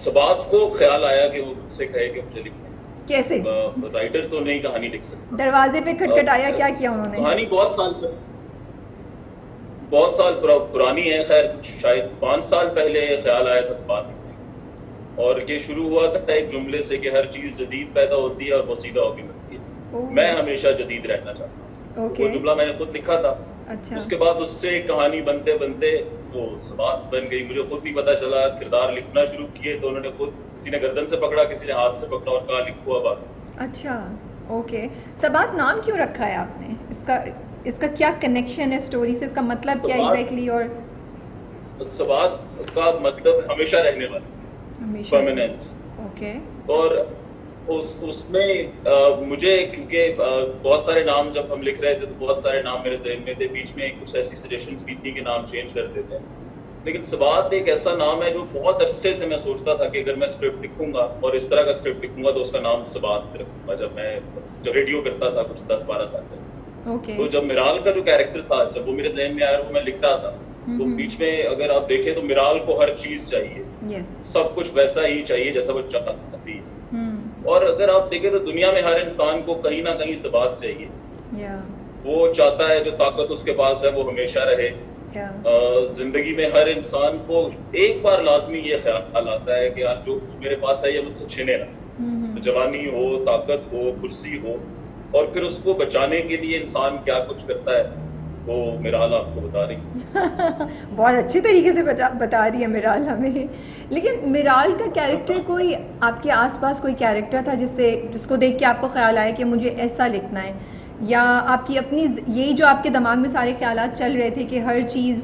सबात को ख्याल आया कि वो मुझसे कहे कि मुझे लिखना है। कैसे? राइटर तो नहीं कहानी लिख सकता। दरवाजे पे खटखटाया, क्या किया उन्होंने? कहानी बहुत साल पुरानी है, खैर शायद 5 साल पहले ख्याल आया था सबात लिखने का। और ये शुरू हुआ था एक जुमले से कि हर चीज जदीद पैदा होती है और मुसीदा होकर मिलती है। मैं हमेशा जदीद रहना चाहता हूँ। वो जुमला मैंने खुद लिखा था। अच्छा। उसके बाद उससे कहानी बनते बनते वो सबात बन गई। मुझे खुद भी पता चला, किरदार लिखना शुरू किए तो उन्होंने खुद, किसी ने गर्दन से पकड़ा, किसी ने हाथ से पकड़ा और कहा लिखो अब आगे। अच्छा, ओके। सबात नाम क्यों रखा है आपने? इसका क्या कनेक्शन है स्टोरी से? इसका मतलब क्या एग्जैक्टली? और सबात का मतलब हमेशा रहने वाला, परमानेंस। ओके। और उसमें मुझे, क्योंकि बहुत सारे नाम जब हम लिख रहे थे तो बहुत सारे नाम मेरे ज़हन में थे, बीच में कुछ ऐसी सजेशंस भी थी कि नाम चेंज कर देते हैं, लेकिन सबात एक ऐसा नाम है जो बहुत अरसे से मैं सोचता था कि अगर मैं स्क्रिप्ट लिखूंगा और इस तरह का स्क्रिप्ट लिखूंगा तो उसका नाम सबात रखूंगा। जब रेडियो करता था कुछ 10-12 साल पहले, तो जब मिराल का जो कैरेक्टर था, जब वो मेरे जहन में आया, वो मैं लिख रहा था, तो बीच में अगर आप देखें तो मिराल को हर चीज चाहिए, सब कुछ वैसा ही चाहिए जैसा वो चाहती है। और अगर आप देखें तो दुनिया में हर इंसान को कहीं ना कहीं सबात चाहिए। वो चाहता है जो ताकत उसके पास है वो हमेशा रहे। जिंदगी में हर इंसान को एक बार लाजमी ये ख्याल आता है कि यार जो कुछ मेरे पास है ये मुझसे छिने ना। जवानी हो, ताकत हो, कुर्सी हो, और फिर उसको बचाने के लिए इंसान क्या कुछ करता है वो मिराल आपको बता रही बहुत अच्छे तरीके से बता रही है मिराल हमें। लेकिन मिराल का कैरेक्टर, कोई आपके आसपास कोई कैरेक्टर था जिसको देख के आपको ख्याल आया कि मुझे ऐसा लिखना है, या आपकी अपनी यही जो आपके दिमाग में सारे ख्यालात चल रहे थे कि हर चीज़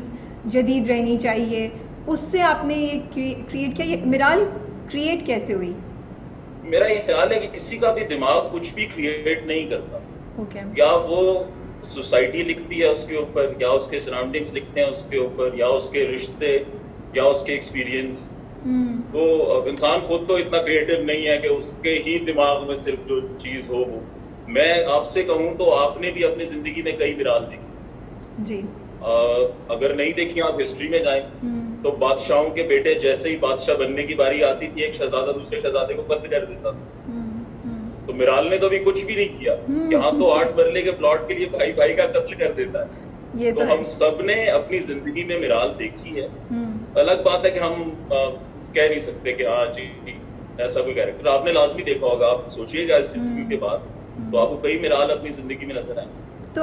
जदीद रहनी चाहिए, उससे आपने ये क्रिएट किया? ये मिराल क्रिएट कैसे हुई? मेरा ये ख्याल है कि किसी का भी दिमाग कुछ भी क्रिएट नहीं करता। या वो सोसाइटी लिखती है उसके ऊपर, या उसके सराउंडिंग्स लिखते हैं उसके ऊपर, या उसके रिश्ते, या उसके एक्सपीरियंस। तो इंसान खुद तो इतना क्रिएटिव नहीं है कि उसके ही दिमाग में सिर्फ जो चीज हो वो। मैं आपसे कहूं तो आपने भी अपनी जिंदगी में कई मिराल देखी जी। अगर नहीं देखी, आप हिस्ट्री में जाएं तो बादशाहों के बेटे जैसे ही बादशाह बनने की बारी आती थी, एक शहजादा दूसरे शहजादे को कत्ल कर देता था। तो मिराल ने तो अभी कुछ भी नहीं किया। यहाँ तो 8 मरले के प्लॉट के लिए भाई भाई का कत्ल कर देता है। ये तो हम सब ने अपनी जिंदगी में मिराल देखी है। अलग बात है कि हम कह नहीं सकते कि हाँ जी ऐसा कोई कैरेक्टर आपने लाजमी देखा होगा। आप सोचिएगा इस इंटरव्यू के बाद तो आपको कई मिराल अपनी जिंदगी में नजर आए। तो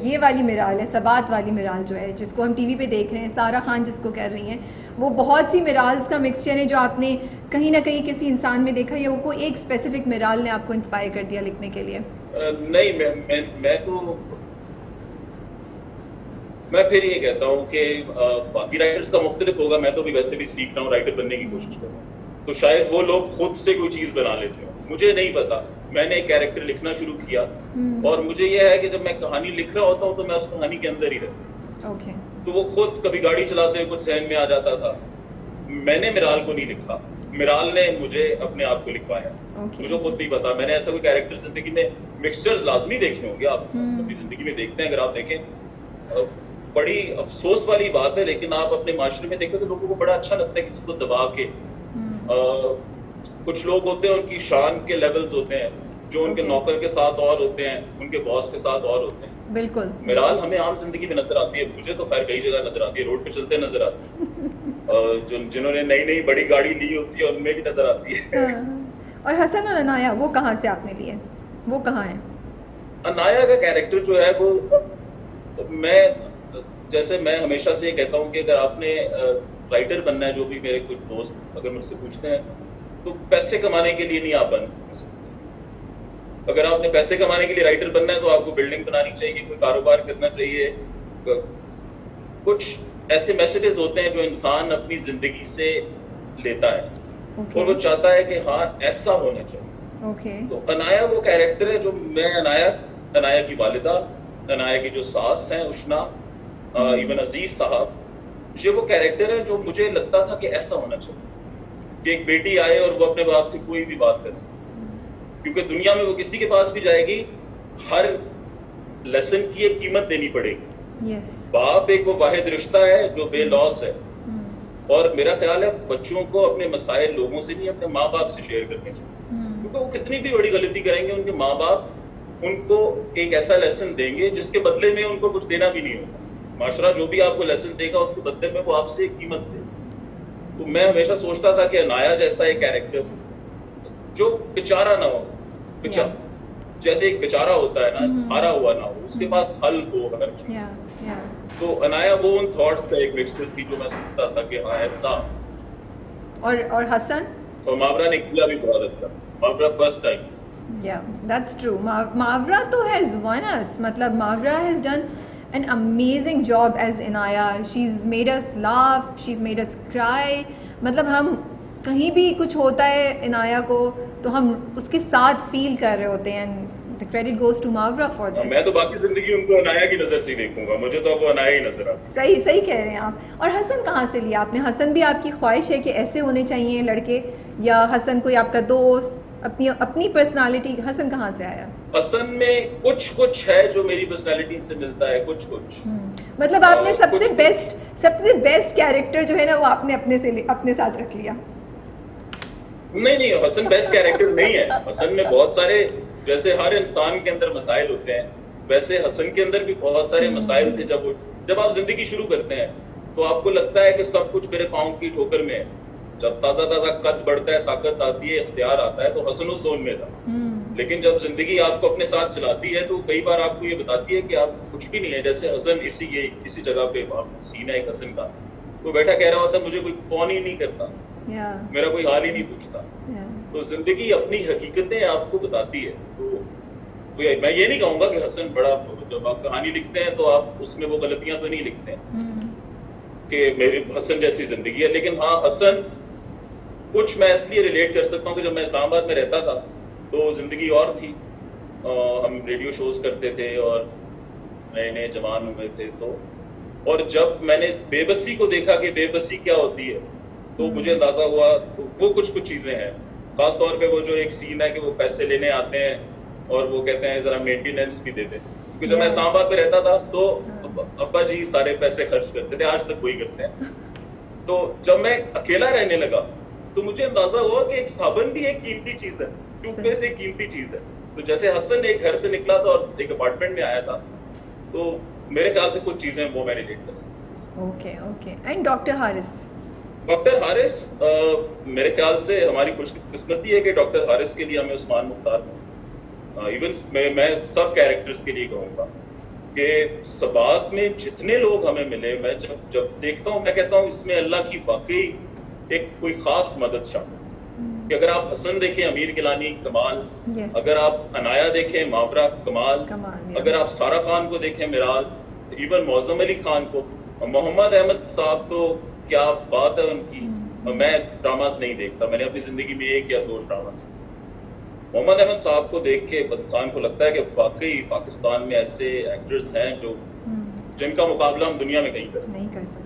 ये वाली मिराल है, सबात वाली मिराल जो है, जिसको हम टीवी पे देख रहे हैं, सारा खान जिसको कर रही हैं, वो बहुत सी मिराल्स का मिक्सचर है जो आपने कहीं ना कहीं किसी इंसान में देखा, या वो कोई एक स्पेसिफिक मिराल ने आपको इंस्पायर कर दिया लिखने के लिए? नहीं, मैं फिर ये कहता हूँ कि बाकी राइटर्स का मुख्तलिफ होगा। मैं तो भी वैसे भी सीख रहा हूँ, राइटर बनने की कोशिश कर रहा हूँ, तो शायद वो लोग खुद से कोई चीज बना लेते हो, मुझे नहीं पता। मैंने एक कैरेक्टर लिखना शुरू किया और मुझे यह है कि जब मैं कहानी लिख रहा होता हूँ तो मैं उस कहानी के अंदर ही रहता हूँ। तो वो खुद कभी गाड़ी चलाते हुए कुछ सहन में आ जाता था। मैंने मिराल को नहीं लिखा, मिराल ने मुझे अपने आप को लिखवाया। मुझे खुद नहीं पता मैंने ऐसा कोई कैरेक्टर जिंदगी में, मिक्सचर्स लाजमी देखे होंगे आप अपनी जिंदगी में देखते हैं। अगर आप देखें, बड़ी अफसोस वाली बात है, लेकिन आप अपने माशरे में देखें तो लोगों को बड़ा अच्छा लगता है किसी को दबा के। कुछ लोग होते हैं उनकी शान के लेवल्स होते हैं, जो उनके नौकर के साथ और होते हैं, उनके बॉस के साथ और होते हैं। बिल्कुल। मिराल हमें आम जिंदगी में नजर आती है, मुझे तो खैर कई जगह नजर आती है, रोड पे चलते नजर आती है। जिन्होंने नई बड़ी गाड़ी ली होती है उनमें भी नजर आती है। और हसन और अनाया, वो कहाँ से आपने लिए? वो कहाँ है? अनाया का कैरेक्टर जो है वो, मैं हमेशा से ये कहता हूँ कि अगर आपने राइटर बनना है, जो भी मेरे कुछ दोस्त अगर मुझसे पूछते हैं, तो पैसे कमाने के लिए नहीं आप बन सकते। अगर आपने पैसे कमाने के लिए राइटर बनना है तो आपको बिल्डिंग बनानी चाहिए, कोई कारोबार करना चाहिए। कुछ ऐसे मैसेजेस होते हैं जो इंसान अपनी जिंदगी से लेता है और वो चाहता है कि हाँ ऐसा होना चाहिए। तो अनाया वो कैरेक्टर है जो मैं, अनाया की वालिदा, अनाया की जो सास है उष्ना, इवन अजीज साहब, ये वो कैरेक्टर है जो मुझे लगता था कि ऐसा होना चाहिए कि एक बेटी आए और वो अपने बाप से कोई भी बात कर सके, क्योंकि दुनिया में वो किसी के पास भी जाएगी, हर लेसन की एक कीमत देनी पड़ेगी। बाप एक वो वाहिद रिश्ता है जो बेलॉस है, और मेरा ख्याल है बच्चों को अपने मसाइल लोगों से नहीं, अपने माँ बाप से शेयर करने चाहिए, क्योंकि वो कितनी भी बड़ी गलती करेंगे, उनके माँ बाप उनको एक ऐसा लेसन देंगे जिसके बदले में उनको कुछ देना भी नहीं होगा। माशरा जो भी आपको लेसन देगा उसके बदले में वो आपसे एक कीमत दे। तो मैं हमेशा सोचता था कि अनाया जैसा एक कैरेक्टर जो बेचारा ना हो, जैसे एक बेचारा होता है ना, हारा हुआ ना हो, उसके पास हल हो हर चीज। तो अनाया वो उन थॉट्स का एक मिक्सचर थी जो मैं सोचता था कि हाँ ऐसा। और हसन और मावरा ने किया भी बहुत अच्छा, Mawra first time. Yeah, that's true. Mavra to has won us. मतलब Mavra has done an amazing job as Inaya. She's made us laugh. She's made us cry. मतलब हम कहीं भी कुछ होता है इनाया को तो हम उसके साथ फील कर रहे होते हैं, and the credit goes to Mavra for this. मैं तो बाकी जिंदगी उनको अनाया की नजर से देखूंगा, मुझे तो अब वो अनाया ही नजर आता। सही सही कह रहे हैं आप। और हसन कहाँ से लिया आपने? हसन भी आपकी ख्वाहिश है कि ऐसे होने चाहिए लड़के, या हसन कोई आपका दोस्त, अपनी पर्सनालिटी? हसन कहाँ से आया? हसन में कुछ है जो मेरी पर्सनालिटी से मिलता है, कुछ मतलब आपने सबसे बेस्ट कैरेक्टर जो है ना वो आपने अपने साथ रख लिया। नहीं, हसन बेस्ट कैरेक्टर नहीं है। हसन में बहुत सारे, जैसे हर इंसान के अंदर मसाइल होते हैं, वैसे हसन के अंदर भी बहुत सारे मसाइल थे। जब आप जिंदगी शुरू करते हैं तो आपको लगता है कि सब कुछ मेरे पाँव की ठोकर में है। जब ताजा कद बढ़ता है, ताकत आती है, इख्तियार आता है, तो हसन उस जोन में था। लेकिन जब जिंदगी आपको अपने साथ चलाती है तो कई बार आपको ये बताती है कि आप कुछ भी नहीं है। जैसे हसन इसी जगह पे सीन है एक हसन का, तो बैठा कह रहा होता मुझे कोई फोन ही नहीं करता, मेरा कोई हाल ही नहीं पूछता। तो जिंदगी अपनी हकीकतें आपको बताती है। तो मैं ये नहीं कहूंगा कि हसन बड़ा, जब आप कहानी लिखते हैं तो आप उसमें वो गलतियां तो नहीं लिखते कि मेरी हसन जैसी जिंदगी है। लेकिन हाँ, हसन कुछ मैं इसलिए रिलेट कर सकता हूँ कि जब मैं इस्लामाबाद में रहता था तो जिंदगी और थी। हम रेडियो शोज करते थे और नए जवान हुए थे, तो और जब मैंने बेबसी को देखा कि बेबसी क्या होती है तो मुझे अंदाजा हुआ। तो वो कुछ चीजें हैं, खास तौर पे वो जो एक सीन है कि वो पैसे लेने आते हैं और वो कहते हैं जरा मेंटेनेंस भी दे दे। क्योंकि जब मैं इस्लामाबाद में रहता था तो अब्बा जी सारे पैसे खर्च करते थे, आज तक वही करते हैं। तो जब मैं अकेला रहने लगा तो मुझे अंदाजा हुआ कि एक साबुन भी एक कीमती चीज है, टूथपेस्ट एक कीमती चीज है। तो जैसे हसन एक घर से निकला था और एक अपार्टमेंट में आया था, तो मेरे ख्याल से कुछ चीजें वो मैं रिलेट कर सकता हूं। ओके। एंड डॉक्टर हारिस, मेरे ख्याल से हमारी खुशकिस्मती है कि डॉक्टर हारिस के लिए हमें उस्मान मुख्तार, इवन मैं सब कैरेक्टर्स के लिए कहूँगा कि सबात में जितने लोग हमें मिले, मैं जब देखता हूँ मैं कहता हूँ इसमें अल्लाह की वाकई एक कोई खास मदद शामिल। कि अगर आप हसन देखें, अमीर गिलानी कमाल, अगर आप अनाया देखें, मावरा कमाल, अगर आप सारा खान को देखें, मिराल, इवन मौजम अली खान को, मोहम्मद अहमद साहब तो क्या बात है उनकी। मैं ड्रामास नहीं देखता, मैंने अपनी जिंदगी में 1 या 2 ड्रामा। मोहम्मद अहमद साहब को देख के इंसान को लगता है कि वाकई पाकिस्तान में ऐसे एक्टर्स हैं जो जिनका मुकाबला हम दुनिया में कहीं कर सकते।